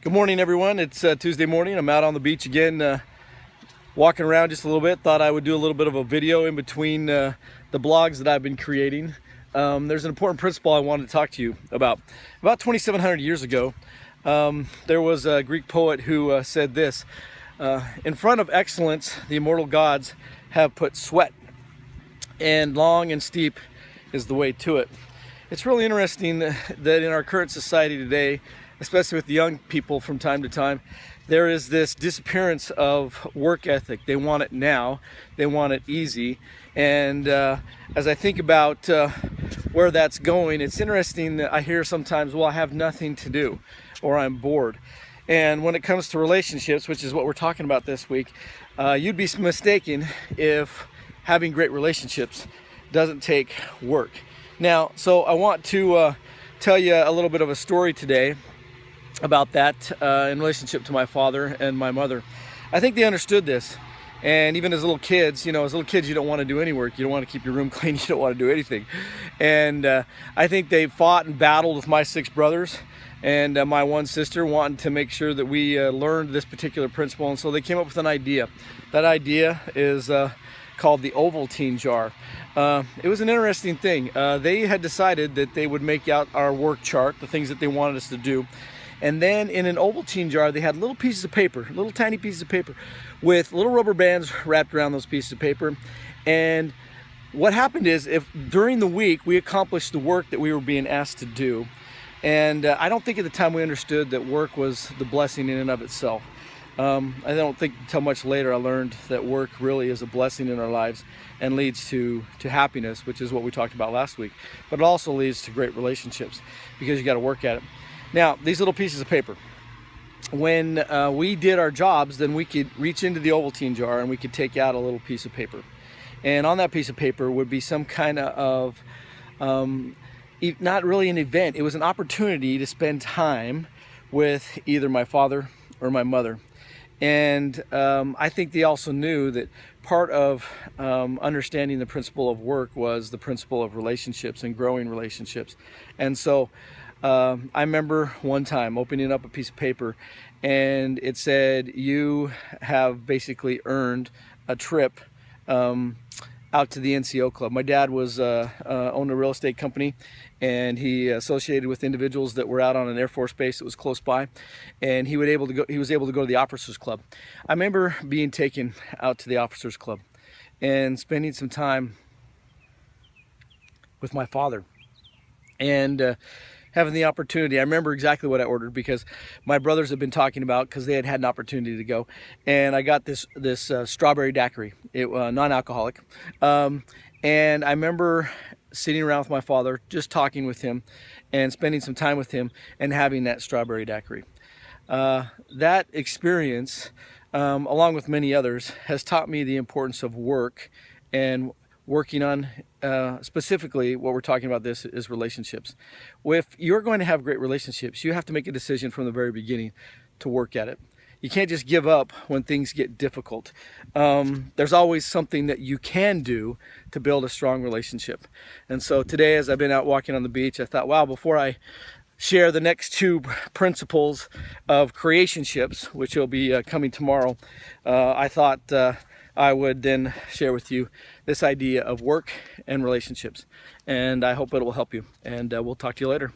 Good morning, everyone. It's Tuesday morning. I'm out on the beach again, walking around just a little bit. Thought I would do a little bit of a video in between the blogs that I've been creating. There's an important principle I wanted to talk to you about. About 2,700 years ago, there was a Greek poet who said this, in front of excellence, the immortal gods have put sweat, and long and steep is the way to it. It's really interesting that in our current society today, especially with the young people from time to time, there is this disappearance of work ethic. They want it now, they want it easy. And as I think about where that's going, it's interesting that I hear sometimes, well, I have nothing to do, or I'm bored. And when it comes to relationships, which is what we're talking about this week, you'd be mistaken if having great relationships doesn't take work. Now, so I want to tell you a little bit of a story today about that in relationship to my father and my mother. I think they understood this. And even as little kids, you don't want to do any work. You don't want to keep your room clean. You don't want to do anything. And I think they fought and battled with my 6 brothers and my 1 sister, wanting to make sure that we learned this particular principle. And so they came up with an idea. That idea is called the Ovaltine jar. It was an interesting thing. They had decided that they would make out our work chart, the things that they wanted us to do. And then in an Ovaltine jar, they had little pieces of paper, little tiny pieces of paper with little rubber bands wrapped around those pieces of paper. And what happened is, if during the week we accomplished the work that we were being asked to do, and I don't think at the time we understood that work was the blessing in and of itself. I don't think until much later I learned that work really is a blessing in our lives and leads to happiness, which is what we talked about last week. But it also leads to great relationships because you got to work at it. Now, these little pieces of paper, when we did our jobs, then we could reach into the Ovaltine jar and we could take out a little piece of paper. And on that piece of paper would be some kind of, not really an event, it was an opportunity to spend time with either my father or my mother. And I think they also knew that part of understanding the principle of work was the principle of relationships and growing relationships. And so I remember one time opening up a piece of paper and it said, you have basically earned a trip out to the NCO club. My dad was owned a real estate company, and he associated with individuals that were out on an Air Force base that was close by, and he was able to go to the officers club. I remember being taken out to the officers club and spending some time with my father and having the opportunity. I remember exactly what I ordered because my brothers had been talking about, because they had had an opportunity to go, and I got this strawberry daiquiri, non-alcoholic, and I remember sitting around with my father, just talking with him and spending some time with him and having that strawberry daiquiri. That experience, along with many others, has taught me the importance of work and working on, specifically what we're talking about this is relationships. If you're going to have great relationships, you have to make a decision from the very beginning to work at it. You can't just give up when things get difficult. There's always something that you can do to build a strong relationship. And so today, as I've been out walking on the beach, I thought, wow, before I share the next 2 principles of creationships, which will be coming tomorrow, I thought I would then share with you this idea of work and relationships. And I hope it will help you. And we'll talk to you later.